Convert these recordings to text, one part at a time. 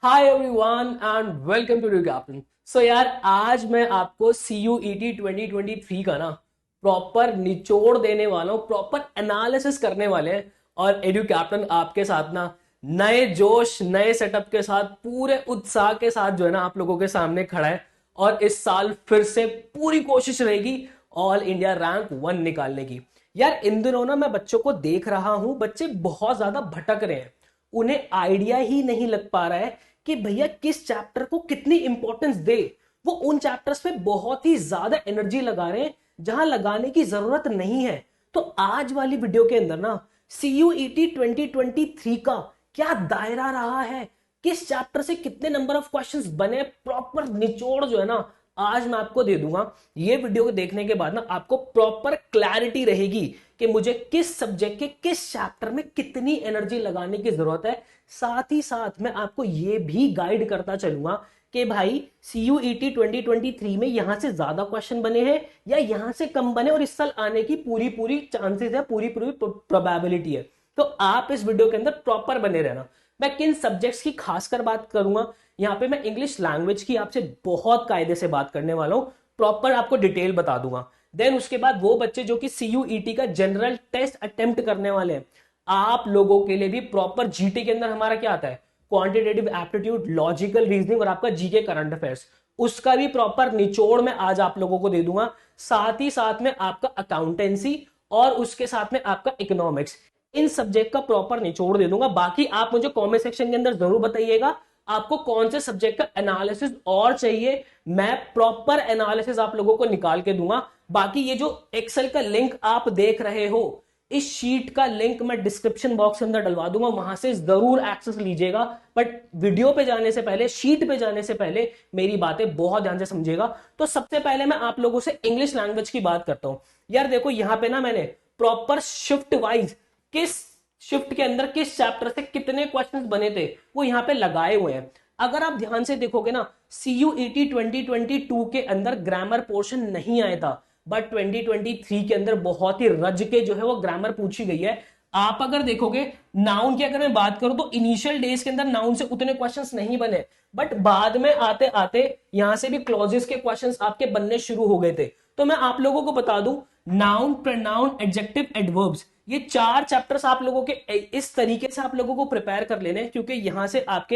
Hi everyone and welcome to due captain. So यार, आज मैं आपको CUET 2023 का ना प्रॉपर निचोड़ देने वाला हूँ, प्रॉपर एनालिसिस करने वाले हैं। और एडू कैप्टन आपके साथ ना नए जोश नए सेटअप के साथ पूरे उत्साह के साथ जो है ना आप लोगों के सामने खड़ा है। और इस साल फिर से पूरी कोशिश रहेगी ऑल इंडिया रैंक 1 निकालने की। यार इन दिनों ना मैं बच्चों को देख रहा हूं, बच्चे बहुत ज्यादा भटक रहे हैं। उन्हें आइडिया ही नहीं लग पा रहा है कि भैया किस चैप्टर को कितनी इंपॉर्टेंस दे। वो उन चैप्टर्स पे बहुत ही ज्यादा एनर्जी लगा रहे हैं जहां लगाने की जरूरत नहीं है। तो आज वाली वीडियो के अंदर ना CUET 2023 का क्या दायरा रहा है, किस चैप्टर से कितने नंबर ऑफ क्वेश्चंस बने, प्रॉपर निचोड़ जो है ना आज मैं आपको दे दूंगा। ये वीडियो को देखने के बाद ना आपको प्रॉपर क्लैरिटी रहेगी कि मुझे किस सब्जेक्ट के किस चैप्टर में कितनी एनर्जी लगाने की जरूरत है। साथ ही साथ मैं आपको यह भी गाइड करता चलूंगा कि भाई CUET 2023 में यहां से ज्यादा क्वेश्चन बने हैं या यहां से कम बने और इस साल आने की पूरी पूरी चांसेस है, पूरी पूरी प्रोबेबिलिटी है। तो आप इस वीडियो के अंदर प्रॉपर बने रहना। मैं किन सब्जेक्ट्स की खासकर बात करूंगा, यहाँ पे मैं इंग्लिश लैंग्वेज की आपसे बहुत कायदे से बात करने वाला हूं, प्रॉपर आपको डिटेल बता दूंगा। देन उसके बाद वो बच्चे जो कि CUET का जनरल टेस्ट अटेम्प्ट करने वाले हैं, आप लोगों के लिए भी प्रॉपर जीटी के अंदर हमारा क्या आता है, क्वांटिटेटिव एप्टीट्यूड, लॉजिकल रीजनिंग और आपका जीके करंट अफेयर्स, उसका भी प्रॉपर निचोड़ में आज आप लोगों को दे दूंगा। साथ ही साथ में आपका अकाउंटेंसी और उसके साथ में आपका इकोनॉमिक्स, इन सब्जेक्ट का प्रॉपर निचोड़ दे दूंगा। बाकी आप मुझे कमेंट सेक्शन के अंदर जरूर बताइएगा आपको कौन से सब्जेक्ट का एनालिसिस और चाहिए। मैं प्रॉपर एनालिसिस आप लोगों को निकाल के दूंगा। बाकी ये जो एक्सेल का लिंक आप देख रहे हो, इस शीट का लिंक मैं डिस्क्रिप्शन बॉक्स के अंदर डलवा दूंगा, वहां से जरूर एक्सेस लीजिएगा। बट वीडियो पे जाने से पहले, शीट पे जाने से पहले मेरी बातें बहुत ध्यान से समझिएगा। तो सबसे पहले मैं आप लोगों से इंग्लिश लैंग्वेज की बात करता हूं। यार देखो, यहां पे ना मैंने प्रॉपर शिफ्ट वाइज किस शिफ्ट के अंदर किस चैप्टर से कितने क्वेश्चंस बने थे वो यहां पे लगाए हुए हैं। अगर आप ध्यान से देखोगे ना, CUET 2022 के अंदर ग्रामर पोर्शन नहीं आया था, बट 2023 के अंदर बहुत ही रज के जो है वो ग्रामर पूछी गई है। आप अगर देखोगे नाउन की अगर मैं बात करूं तो इनिशियल डेज के अंदर नाउन से उतने क्वेश्चंस नहीं बने, बट बाद में आते आते यहां से भी क्लॉजेस के क्वेश्चंस आपके बनने शुरू हो गए थे। तो मैं आप लोगों को बता दूं, नाउन, प्रोनाउन, एडजेक्टिव, एडवर्ब्स, ये 4 चैप्टर्स आप लोगों के इस तरीके से आप लोगों को प्रिपेयर कर लेने, क्योंकि यहां से आपके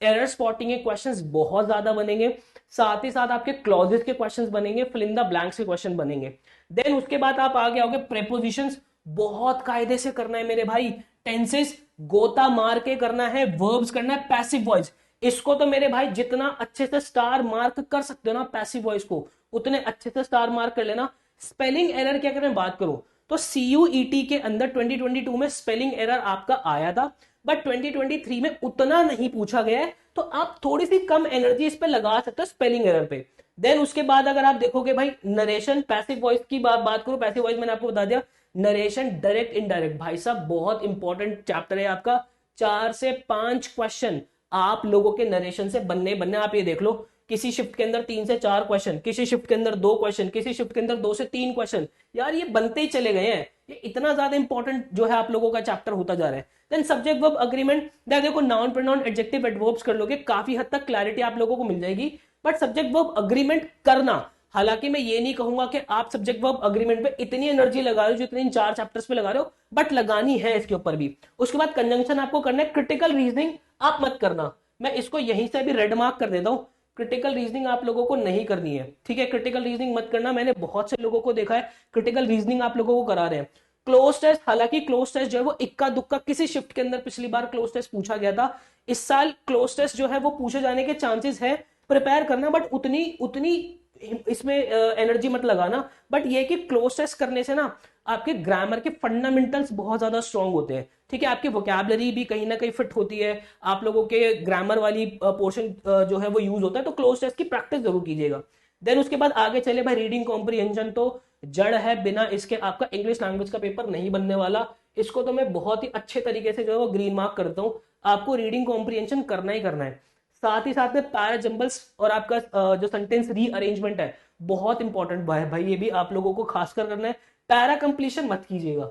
एरर स्पॉटिंग के क्वेश्चंस बहुत ज्यादा बनेंगे। साथ ही साथ आपके क्लॉजेस के क्वेश्चंस बनेंगे, फिल इन द ब्लैंक्स के क्वेश्चन बनेंगे। देन उसके बाद आप आगे आओगे प्रेपोजिशंस, बहुत कायदे से करना है मेरे भाई। टेंसेस गोता मार के करना है, वर्ब्स करना है, पैसिव वॉइस, इसको तो मेरे भाई जितना अच्छे से स्टार मार्क कर सकते हो ना पैसिव वॉइस को, उतने अच्छे से स्टार मार्क कर लेना। स्पेलिंग एरर की अगर मैं बात करूं तो CUET के अंदर 2022 में स्पेलिंग एरर आपका आया था, बट 2023 में उतना नहीं पूछा गया है। तो आप थोड़ी सी कम एनर्जी इस पे लगा सकते हो स्पेलिंग एरर पे। देन उसके बाद अगर आप देखोगे भाई नरेशन, पैसिव वॉइस की बात करूं, पैसिव वॉइस मैंने आपको बता दिया। नरेशन, डायरेक्ट इनडायरेक्ट, भाई साहब बहुत इंपॉर्टेंट चैप्टर है आपका। 4 से 5 क्वेश्चन आप लोगों के नरेशन से बनने बनने, आप ये देख लो, किसी शिफ्ट के अंदर 3 से 4 क्वेश्चन, किसी शिफ्ट के अंदर 2 क्वेश्चन, किसी शिफ्ट के अंदर 2 से 3 क्वेश्चन, यार ये बनते ही चले गए हैं। ये इतना ज्यादा इंपॉर्टेंट जो है आप लोगों का चैप्टर होता जा रहा है। देन सब्जेक्ट वर्ब अग्रीमेंट, देखो नाउन, प्रोनाउन, एडजेक्टिव, एडवर्ब्स कर लोगे, काफी हद तक क्लैरिटी आप लोगों को मिल जाएगी। बट सब्जेक्ट वर्ब अग्रीमेंट करना, हालांकि मैं ये नहीं कहूंगा कि आप सब्जेक्ट वर्ब अग्रीमेंट पे इतनी एनर्जी लगा रहे हो जितनी इन 4 चैप्टर्स पे लगा रहे हो, बट लगानी है इसके ऊपर भी। उसके बाद कंजंक्शन आपको करना है। क्रिटिकल रीजनिंग आप मत करना, मैं इसको यहीं से भी रेड मार्क कर देता हूं। क्रिटिकल रीजनिंग आप लोगों को नहीं करनी है, ठीक है, क्रिटिकल रीजनिंग मत करना। मैंने बहुत से लोगों को देखा है क्रिटिकल रीजनिंग आप लोगों को करा रहे हैं। क्लोज टेस्ट, हालांकि क्लोज टेस्ट जो है वो इक्का दुक्का किसी शिफ्ट के अंदर पिछली बार क्लोज टेस्ट पूछा गया था, इस साल क्लोज टेस्ट जो है वो पूछे जाने के चांसेस है। प्रिपेयर करना, बट उतनी उतनी इसमें एनर्जी मत लगाना। बट ये कि क्लोज टेस्ट करने से ना आपके ग्रामर के फंडामेंटल्स बहुत ज्यादा स्ट्रांग होते हैं, ठीक है, आपकी वोकैबुलरी भी कहीं ना कहीं फिट होती है, आप लोगों के ग्रामर वाली पोर्शन जो है वो यूज होता है। तो क्लोज टेस्ट की प्रैक्टिस जरूर कीजिएगा। देन उसके बाद आगे चले भाई, रीडिंग कॉम्प्रिहेंशन तो जड़ है, बिना इसके आपका इंग्लिश लैंग्वेज का पेपर नहीं बनने वाला। इसको तो मैं बहुत ही अच्छे तरीके से जो है वो ग्रीन मार्क करता हूँ, आपको रीडिंग कॉम्प्रिहेंशन करना ही करना है। साथ ही साथ में पैरा जंबल्स और आपका जो सेंटेंस रीअरेंजमेंट है बहुत इंपॉर्टेंट भाई, ये भी आप लोगों को खासकर करना है। पैरा कंप्लीशन मत कीजिएगा,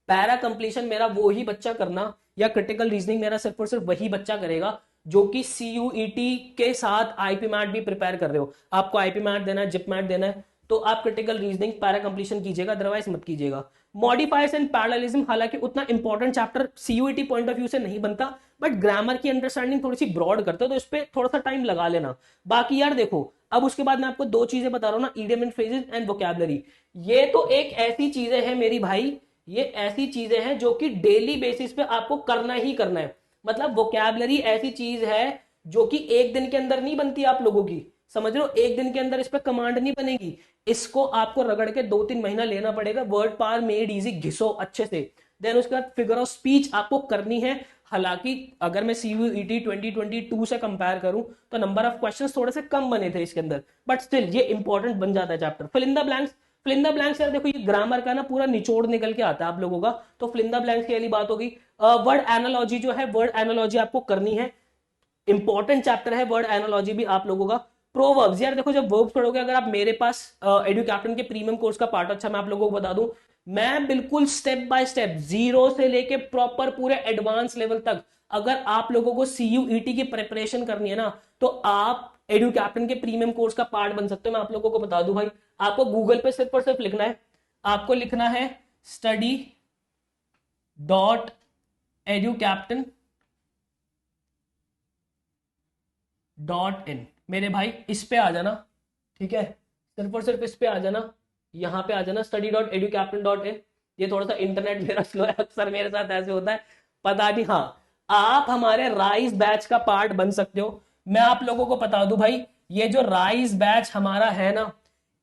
पैरा कंप्लीशन मेरा वो ही बच्चा करना, या क्रिटिकल रीजनिंग मेरा सिर्फ और सिर्फ वही बच्चा करेगा जो कि सीयूईटी के साथ आईपी मैट भी प्रिपेयर कर रहे हो, आपको आईपी मैट देना है, जिप मैट देना है, तो आप क्रिटिकल रीजनिंग पैरा कंप्लीशन कीजिएगा, अदरवाइज मत कीजिएगा। मॉडिफायर्स एंड पैरेललिज्म हालांकि उतना important chapter CUET point of view से नहीं बनता, बट ग्रामर की अंडरस्टैंडिंग थोड़ी सी ब्रॉड करते हो, तो इस पे थोड़ा सा टाइम लगा लेना। बाकी यार देखो, अब उसके बाद मैं आपको दो चीजें बता रहा हूं ना, idiom and phrases and vocabulary. ये तो एक ऐसी चीजें हैं मेरी भाई, ये ऐसी चीजें हैं जो कि डेली बेसिस पे आपको करना ही करना है। मतलब वोकैबुलरी ऐसी चीज है जो कि एक दिन के अंदर नहीं बनती आप लोगों की, समझ रहे हो, एक दिन के अंदर इस पे कमांड नहीं बनेगी, इसको आपको रगड़ के 2-3 महीना लेना पड़ेगा। वर्ड पावर मेड इजी घिसो अच्छे से, देन उसके बाद फिगर ऑफ स्पीच आपको करनी है। हालांकि अगर मैं सीयूईटी 2022 से कंपेयर करूं तो नंबर ऑफ क्वेश्चंस थोड़े से कम बने थे इसके अंदर, बट स्टिल ये इंपॉर्टेंट बन जाता है chapter. Fill in the blanks, fill in the blanks यार देखो, ये ग्रामर का ना पूरा निचोड़ निकल के आता है आप लोगों का, तो फिल इन द ब्लैंक्स की वाली बात होगी। वर्ड एनालॉजी जो है, वर्ड एनालॉजी आपको करनी है, इंपॉर्टेंट चैप्टर है वर्ड एनालॉजी भी आप लोगों का। प्रोवर्ब्स यार देखो, जब वर्ब्स पढ़ोगे, अगर आप मेरे पास एडु कैप्टन के प्रीमियम कोर्स का पार्ट, अच्छा मैं आप लोगों को बता दूं, मैं बिल्कुल स्टेप बाय स्टेप जीरो से लेके प्रॉपर पूरे एडवांस लेवल तक, अगर आप लोगों को सीयूईटी की प्रिपरेशन करनी है ना, तो आप एडु कैप्टन के प्रीमियम कोर्स का पार्ट बन सकते हो। मैं आप लोगों को बता दूं भाई, आपको गूगल पे सिर्फ और सिर्फ लिखना है, आपको लिखना है study.educaptain.in, मेरे भाई इस पे आ जाना, ठीक है, सिर्फ और सिर्फ इस पे आ जाना, यहाँ पे आ जाना study.educaptain.in। ये थोड़ा सा इंटरनेट मेरा स्लो है, अक्सर मेरे साथ ऐसे होता है, पता नहीं। हाँ, आप हमारे राइज बैच का पार्ट बन सकते हो। मैं आप लोगों को बता दूं भाई, ये जो राइज बैच हमारा है ना,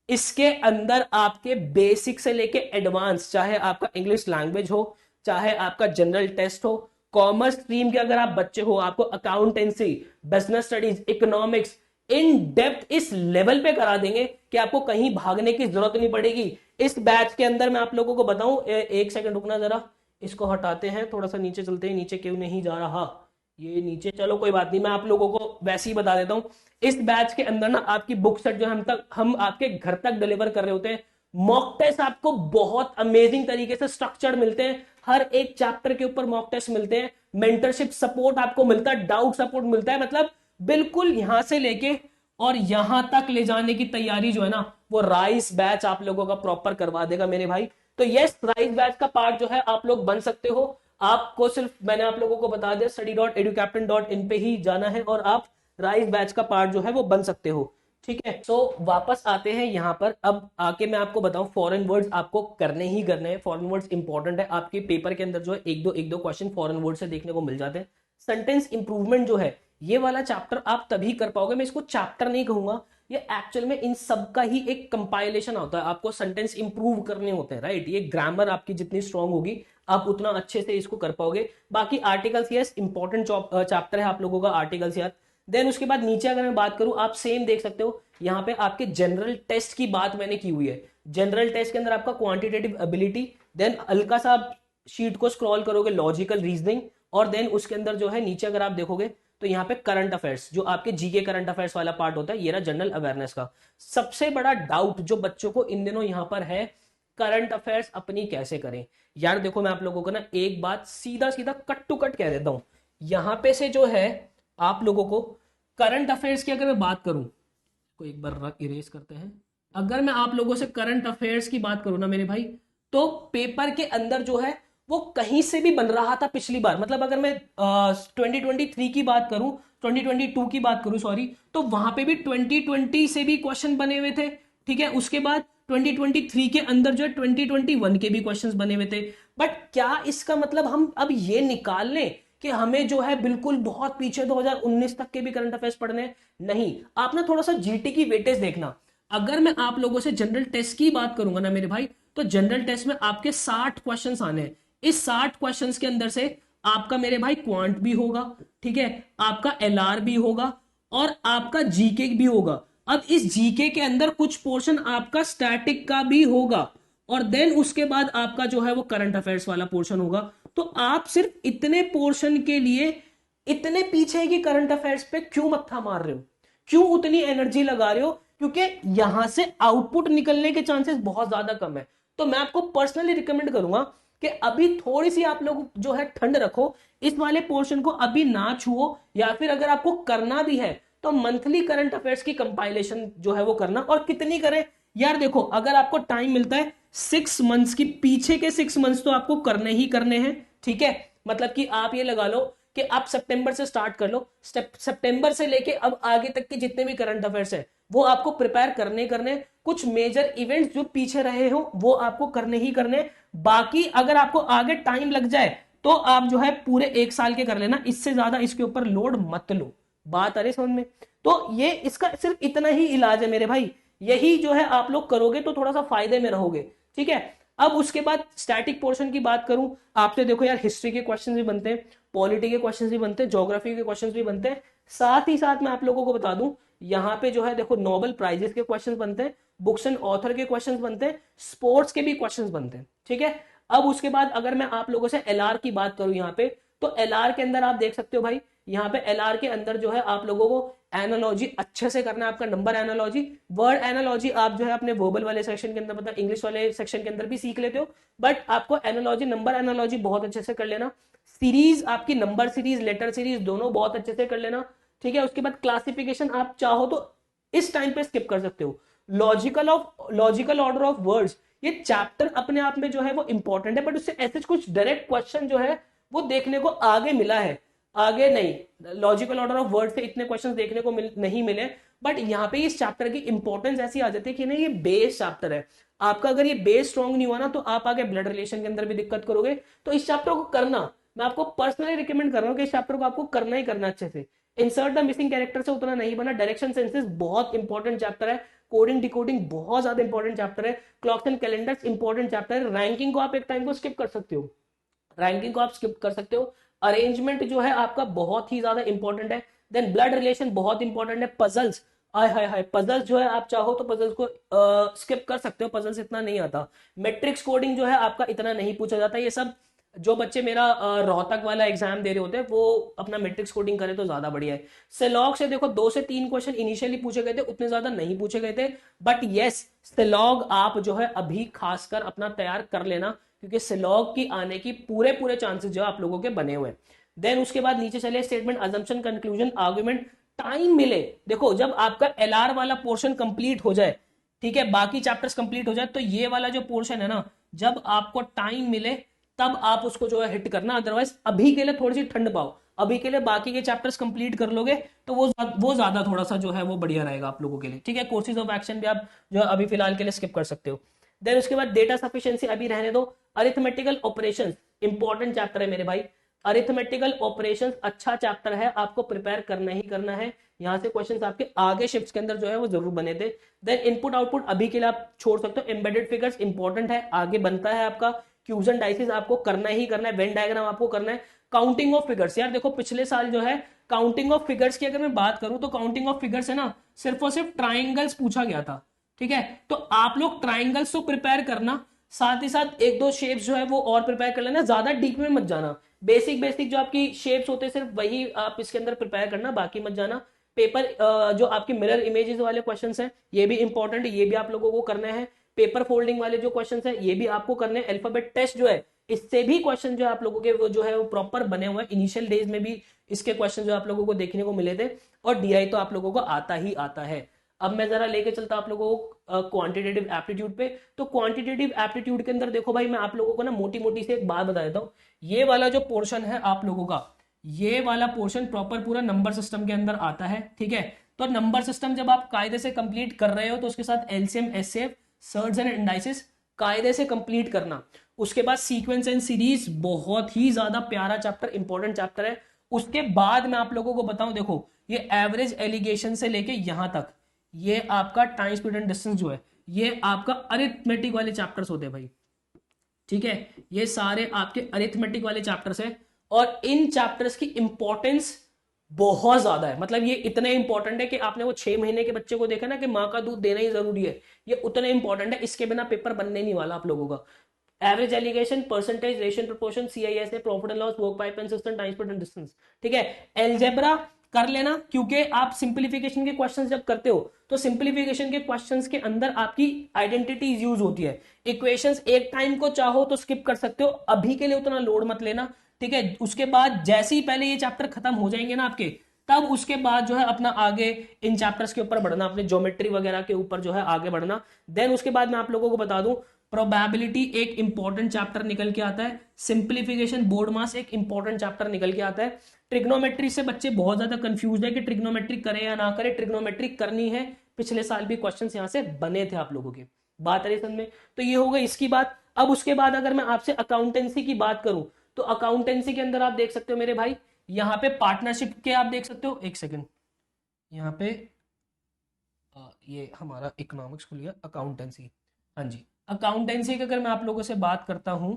इसके अंदर आपके बेसिक से लेके एडवांस, चाहे आपका इंग्लिश लैंग्वेज हो, चाहे आपका जनरल टेस्ट हो, कॉमर्स स्ट्रीम के अगर आप बच्चे हो, आपको accountancy, business studies, economics, in depth इस लेवल पे करा देंगे कि आपको कहीं भागने की जरूरत नहीं पड़ेगी। इस बैच के अंदर मैं आप लोगों को बताऊं, एक सेकंड रुकना जरा, इसको हटाते हैं, थोड़ा सा नीचे चलते हैं, नीचे क्यों नहीं जा रहा ये नीचे, चलो कोई बात नहीं, मैं आप लोगों को वैसे ही बता देता हूं। इस बैच के अंदर ना आपकी बुक सेट जो हम आपके घर तक डिलीवर कर रहे होते हैं। मॉक टेस्ट आपको बहुत अमेजिंग तरीके से स्ट्रक्चर्ड मिलते हैं, हर एक चैप्टर के ऊपर मॉक टेस्ट मिलते हैं, मेंटरशिप सपोर्ट आपको मिलता है, डाउट सपोर्ट मिलता है, मतलब बिल्कुल यहां से लेके और यहां तक ले जाने की तैयारी जो है ना, वो राइस बैच आप लोगों का प्रॉपर करवा देगा मेरे भाई। तो यस, राइस बैच का पार्ट जो है आप लोग बन सकते हो। आपको सिर्फ मैंने आप लोगों को बता दिया, study.educaptain.in पे ही जाना है और आप राइस बैच का पार्ट जो है वो बन सकते हो, ठीक है। सो वापस आते हैं यहाँ पर, अब आके मैं आपको बताऊं, फॉरेन वर्ड्स आपको करने ही करने हैं, फॉरेन वर्ड्स इंपॉर्टेंट है। आपके पेपर के अंदर जो है एक दो क्वेश्चन फॉरेन वर्ड से देखने को मिल जाते हैं। सेंटेंस इंप्रूवमेंट जो है, ये वाला चैप्टर आप तभी कर पाओगे, मैं इसको चैप्टर नहीं कहूंगा, ये एक्चुअल में इन सब का ही एक कंपाइलेशन होता है। आपको सेंटेंस इंप्रूव करने होते हैं, राइट। ये ग्रामर आपकी जितनी स्ट्रांग होगी, आप उतना अच्छे से इसको कर पाओगे। बाकी आर्टिकल्स, यस इंपॉर्टेंट चैप्टर है आप लोगों का आर्टिकल्स यार। देन उसके बाद नीचे अगर मैं बात करूं, आप सेम देख सकते हो, यहाँ पे आपके जनरल टेस्ट की बात मैंने की हुई है। जनरल टेस्ट के अंदर आपका क्वांटिटेटिव एबिलिटी, देन हल्का सा आप शीट को स्क्रॉल करोगे, लॉजिकल रीजनिंग, और देन उसके अंदर जो है नीचे अगर आप देखोगे तो यहाँ पे करंट अफेयर्स, जो आपके जीके करंट अफेयर्स वाला पार्ट होता है, ये रहा जनरल अवेयरनेस का। सबसे बड़ा डाउट जो बच्चों को इन दिनों यहाँ पर है, करंट अफेयर्स अपनी कैसे करें। यार देखो, मैं आप लोगों को ना एक बात सीधा सीधा कट टू कट कह देता हूं, यहां पे से जो है आप लोगों को करंट अफेयर्स की अगर मैं बात करूं, को एक बार इरेज करते हैं, अगर मैं आप लोगों से करंट अफेयर्स की बात करूं ना मेरे भाई, तो पेपर के अंदर जो है वो कहीं से भी बन रहा था पिछली बार। मतलब अगर मैं 2023 की बात करूं, 2022 की बात करूं सॉरी, तो वहां पे भी 2020 से भी क्वेश्चन बने हुए थे, ठीक है। उसके बाद 2023 के अंदर जो है 2021 के भी क्वेश्चंस बने हुए थे। बट क्या इसका मतलब हम अब ये निकाल लें कि हमें जो है बिल्कुल बहुत पीछे 2019 तक के भी करंट अफेयर्स पढ़ने हैं? नहीं, आप ना थोड़ा सा जीटी की वेटेज देखना। अगर मैं आप लोगों से जनरल टेस्ट की बात करूंगा ना मेरे भाई, तो जनरल टेस्ट में आपके 60 क्वेश्चन आने हैं। इस 60 क्वेश्चन के अंदर से आपका मेरे भाई क्वांट भी होगा, ठीक है, आपका एलआर भी होगा और आपका जीके भी होगा। अब इस जीके के अंदर कुछ पोर्शन आपका स्टैटिक का भी होगा, और देन उसके बाद आपका जो है वो करंट अफेयर्स वाला पोर्शन होगा। तो आप सिर्फ इतने पोर्शन के लिए इतने पीछे की करंट अफेयर्स पे क्यों मत्था मार रहे हो, क्यों उतनी एनर्जी लगा रहे हो? क्योंकि यहां से आउटपुट निकलने के चांसेस बहुत ज्यादा कम है। तो मैं आपको पर्सनली रिकमेंड करूंगा, कि अभी थोड़ी सी आप लोग जो है ठंड रखो, इस वाले पोर्शन को अभी ना छुओ, या फिर अगर आपको करना भी है तो मंथली करंट अफेयर्स की कंपाइलेशन जो है वो करना। और कितनी करें यार, देखो अगर आपको टाइम मिलता है 6 मंथ्स की, पीछे के 6 मंथ्स तो आपको करने ही करने हैं, ठीक है। मतलब कि आप ये लगा लो कि आप सितंबर से स्टार्ट कर लो, सितंबर से लेके अब आगे तक के जितने भी करंट अफेयर्स है वो आपको प्रिपेयर करने। कुछ मेजर इवेंट्स जो पीछे रहे हो वो आपको करने ही करने। बाकी अगर आपको आगे टाइम लग जाए तो आप जो है पूरे 1 साल के कर लेना, इससे ज्यादा इसके ऊपर लोड मत लो। बात आ रही समझ में? तो ये इसका सिर्फ इतना ही इलाज है मेरे भाई, यही जो है आप लोग करोगे तो थोड़ा सा फायदे में रहोगे, ठीक है। अब उसके बाद स्टैटिक पोर्शन की बात करूं आपसे, देखो यार हिस्ट्री के क्वेश्चन भी बनते हैं, पॉलिटी के क्वेश्चन भी बनते हैं, ज्योग्राफी के क्वेश्चन भी बनते हैं। साथ ही साथ मैं आप लोगों को बता दूं, यहाँ पे जो है देखो नोबेल प्राइजेस के क्वेश्चन बनते हैं, बुक्स एंड ऑथर के क्वेश्चन बनते हैं, स्पोर्ट्स के भी क्वेश्चन बनते हैं, ठीक है। अब उसके बाद अगर मैं आप लोगों से एलआर की बात करूं यहाँ पे, तो एलआर के अंदर आप देख सकते हो भाई, यहाँ पे एलआर के अंदर जो है आप लोगों को एनालॉजी अच्छे से करना है, आपका नंबर एनालॉजी, वर्ड एनालॉजी आप जो है अपने वर्बल वाले सेक्शन के अंदर, मतलब इंग्लिश वाले सेक्शन के अंदर भी सीख लेते हो, बट आपको एनालॉजी, नंबर एनालॉजी बहुत अच्छे से कर लेना। सीरीज आपकी नंबर सीरीज, लेटर सीरीज दोनों बहुत अच्छे से कर लेना, ठीक है। उसके बाद क्लासिफिकेशन आप चाहो तो इस टाइम पे स्किप कर सकते हो। लॉजिकल ऑर्डर ऑफ वर्ड्स, ये चैप्टर अपने आप में जो है वो इंपॉर्टेंट है, बट उससे ऐसे कुछ डायरेक्ट क्वेश्चन जो है वो देखने को आगे मिला है, आगे नहीं। लॉजिकल ऑर्डर ऑफ वर्ड से इतने क्वेश्चंस देखने को नहीं मिले, बट यहाँ पे इस चैप्टर की इंपॉर्टेंस ऐसी आ जाती है कि नहीं ये बेस चैप्टर है आपका, अगर ये बेस स्ट्रॉन्ग नहीं हुआ ना तो आप आगे ब्लड रिलेशन के अंदर भी दिक्कत करोगे। तो इस चैप्टर को करना, मैं आपको पर्सनली रिकमेंड कर रहा हूँ कि इस चैप्टर को आपको करना ही करना अच्छे से। इंसर्ट द मिसिंग कैरेक्टर से उतना नहीं बना, डायरेक्शन सेंसेस बहुत इंपॉर्टेंट चैप्टर है, कोडिंग डिकोडिंग बहुत ज्यादा इंपॉर्टेंट चैप्टर है, clocks and calendars important chapter है। रैंकिंग को आप एक टाइम को स्किप कर सकते हो, रैंकिंग को आप स्किप कर सकते हो। अरेंजमेंट जो है आपका बहुत ही ज्यादा इंपॉर्टेंट है। देन ब्लड रिलेशन बहुत इंपॉर्टेंट है। पजल्स, आय हाय हाय, पजल्स जो है आप चाहो तो पजल्स को स्किप कर सकते हो, पजल्स इतना नहीं आता। मैट्रिक्स कोडिंग जो है आपका इतना नहीं पूछा जाता। ये सब जो बच्चे मेरा रोहतक वाला एग्जाम दे रहे होते हैं वो अपना मैट्रिक्स कोडिंग करे तो ज्यादा बढ़िया है। सिलॉग से देखो 2 से 3 क्वेश्चन इनिशियली पूछे गए थे, उतने ज्यादा नहीं पूछे गए थे, बट यस सिलॉग आप जो है अभी खासकर अपना तैयार कर लेना, क्योंकि सिलॉग की आने की पूरे पूरे चांसेस जो आप लोगों के बने हुए हैं। देन उसके बाद नीचे चले, statement, assumption, conclusion, argument. Time मिले, देखो जब आपका एलआर वाला पोर्शन कंप्लीट हो जाए, ठीक है, बाकी चैप्टर्स कंप्लीट हो जाए, तो ये वाला जो पोर्शन है ना, जब आपको टाइम मिले तब आप उसको जो है हिट करना। अदरवाइज अभी के लिए थोड़ी सी ठंड पाओ, अभी के लिए बाकी के चैप्टर्स कंप्लीट कर लोगे तो वो ज्यादा थोड़ा सा जो है वो बढ़िया रहेगा आप लोगों के लिए, ठीक है। कोर्सेज ऑफ एक्शन भी आप जो है अभी फिलहाल के लिए स्किप कर सकते हो। देन उसके बाद डेटा सफिशिएंसी अभी रहने दो। अरिथमेटिकल ऑपरेशंस इंपॉर्टेंट चैप्टर है मेरे भाई, अरिथमेटिकल ऑपरेशंस अच्छा चैप्टर है, आपको प्रिपेयर करना ही करना है। यहां से क्वेश्चंस आपके आगे शिफ्ट्स के अंदर जो है वो जरूर बने थे। देन इनपुट आउटपुट अभी के लिए आप छोड़ सकते हो। एम्बेडेड फिगर्स इंपॉर्टेंट है, आगे बनता है आपका। क्यूज एंड डाइसिस आपको करना ही करना है, वेन डायग्राम आपको करना है। काउंटिंग ऑफ फिगर्स, यार देखो पिछले साल जो है काउंटिंग ऑफ फिगर्स की अगर मैं बात करूं तो काउंटिंग ऑफ फिगर्स है ना, सिर्फ और सिर्फ ट्राइंगल्स पूछा गया था, ठीक है। तो आप लोग ट्राइंगल्स तो प्रिपेयर करना, साथ ही साथ 1-2 शेप्स जो है वो और प्रिपेयर कर लेना, ज्यादा डीप में मत जाना। बेसिक बेसिक जो आपकी शेप्स होते हैं सिर्फ वही आप इसके अंदर प्रिपेयर करना, बाकी मत जाना। पेपर जो आपके मिरर इमेजेस वाले क्वेश्चंस हैं ये भी इंपॉर्टेंट है, ये भी आप लोगों को करने हैं। पेपर फोल्डिंग वाले जो क्वेश्चंस हैं ये भी आपको करने हैं। अल्फाबेट टेस्ट जो है इससे भी क्वेश्चन जो है आप लोगों के वो जो है वो प्रॉपर बने हुए हैं। इनिशियल डेज में भी इसके क्वेश्चन जो आप लोगों को देखने को मिले थे, और डीआई तो आप लोगों को आता ही आता है। अब मैं जरा लेके चलता आप लोगों को क्वांटिटेटिव एप्टीट्यूड पे। तो क्वांटिटेटिव एप्टीट्यूड के अंदर देखो भाई, मैं आप लोगों को ना मोटी मोटी से एक बात बता देता हूँ। ये वाला जो पोर्शन है आप लोगों का, ये वाला पोर्शन प्रॉपर पूरा नंबर सिस्टम के अंदर आता है, ठीक है। तो नंबर सिस्टम जब आप कायदे से कंप्लीट कर रहे हो तो उसके साथ LCM, HCF, shirts and indices कायदे से कंप्लीट करना। उसके बाद सीक्वेंस एंड सीरीज बहुत ही ज्यादा प्यारा चैप्टर, इंपॉर्टेंट चैप्टर है। उसके बाद मैं आप लोगों को बताऊं, देखो ये एवरेज एलिगेशन से लेके यहां तक, ये आपका टाइम स्पीड एंड डिस्टेंस जो है ये आपका अरिथमेटिक वाले चैप्टर्स होते हैं भाई, ठीक है। ये सारे आपके अरिथमेटिक वाले चैप्टर्स हैं, और इन चैप्टर्स की इंपॉर्टेंस बहुत ज्यादा है। मतलब ये इतने इंपॉर्टेंट है कि आपने वो 6 महीने के बच्चे को देखा ना कि माँ का दूध देना ही जरूरी है, ये उतने इंपॉर्टेंट है, इसके बिना पेपर बनने नहीं वाला आप लोगों का। Average alligation, percentage, ratio proportion, CISA, profit and loss, work pipe and cistern, time speed and distance, ठीक है। एलजेब्रा कर लेना, क्योंकि आप सिंप्लीफिकेशन के क्वेश्चंस जब करते हो तो सिंप्लीफिकेशन के क्वेश्चंस के अंदर आपकी आइडेंटिटी यूज होती है। इक्वेशंस एक टाइम को चाहो तो स्किप कर सकते हो, अभी के लिए उतना लोड मत लेना, ठीक है। उसके बाद जैसे ही पहले ये चैप्टर खत्म हो जाएंगे ना आपके, तब उसके बाद जो है अपना आगे इन चैप्टर्स के ऊपर बढ़ना, अपने ज्योमेट्री वगैरह के ऊपर जो है आगे बढ़ना। देन उसके बाद मैं आप लोगों को बता दूं, प्रोबेबिलिटी एक इंपॉर्टेंट चैप्टर निकल के आता है, सिंप्लीफिकेशन बोर्ड मास एक इंपॉर्टेंट चैप्टर निकल के आता है। ट्रिग्नोमेट्री से बच्चे बहुत ज्यादा कंफ्यूज है कि ट्रिग्नोमेट्री करें या ना करें। ट्रिग्नोमेट्री करनी है, पिछले साल भी क्वेश्चंस यहां से बने थे आप लोगों के, बात है समझ में। तो ये हो गई इसकी बात। अब उसके बाद अगर मैं आपसे अकाउंटेंसी की बात करूं, तो अकाउंटेंसी के अंदर आप देख सकते हो मेरे भाई, यहाँ पे पार्टनरशिप के आप देख सकते हो, एक सेकंड, यहाँ पे ये हमारा इकोनॉमिक्स खुल गया, अकाउंटेंसी, हाँ जी। अकाउंटेंसी की अगर मैं आप लोगों से बात करता हूं,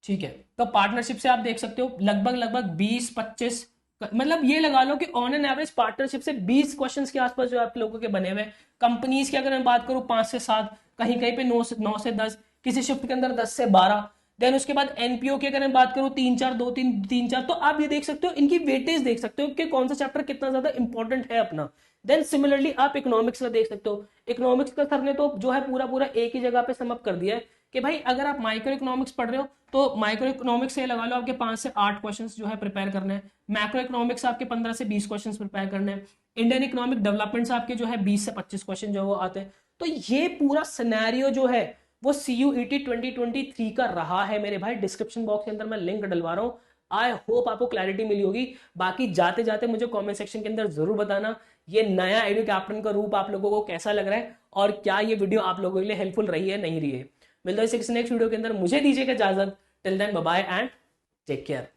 ठीक है, तो पार्टनरशिप से आप देख सकते हो लगभग लगभग 20-25, मतलब ये लगा लो कि ऑन एन एवरेज पार्टनरशिप से 20 क्वेश्चंस के आसपास जो आप लोगों के बने हुए। कंपनीज की अगर मैं बात करूं 5 से 7, कहीं कहीं पे 9 से 10, किसी शिफ्ट के अंदर 10 से 12। देन उसके बाद एनपीओ की अगर मैं बात करूं 3-4, 2-3, 3-4, तो आप ये देख सकते हो, इनकी वेटेज देख सकते हो कि कौन सा चैप्टर कितना ज्यादा इंपॉर्टेंट है अपना। देन सिमिलरली आप इकोनॉमिक्स का देख सकते हो, इकोनॉमिक्स का सर ने तो जो है पूरा पूरा एक ही जगह पे समअप कर दिया है कि भाई अगर आप माइक्रो इकोनॉमिक्स पढ़ रहे हो तो माइक्रो इकोनॉमिक्स से लगा लो आपके 5 से 8 क्वेश्चंस जो है प्रिपेयर करने हैं, मैक्रो इकोनॉमिक्स आपके 15 से 20 क्वेश्चंस प्रिपेयर करने हैं, इंडियन इकोनॉमिक डेवलपमेंट आपके जो है 20 से 25 क्वेश्चन जो वो आते हैं। तो ये पूरा सिनेरियो जो है वो CUET 2023 का रहा है मेरे भाई। डिस्क्रिप्शन बॉक्स के अंदर मैं लिंक डलवा रहा हूँ, आई होप आपको क्लैरिटी मिली होगी। बाकी जाते जाते मुझे कमेंट सेक्शन के अंदर जरूर बताना ये नया एडू कैप्टन का रूप आप लोगों को कैसा लग रहा है, और क्या ये वीडियो आप लोगों के लिए हेल्पफुल रही है नहीं रही है। मिलता है नेक्स्ट वीडियो के अंदर, मुझे दीजिएगा इजाजत। Till then bye bye and take care.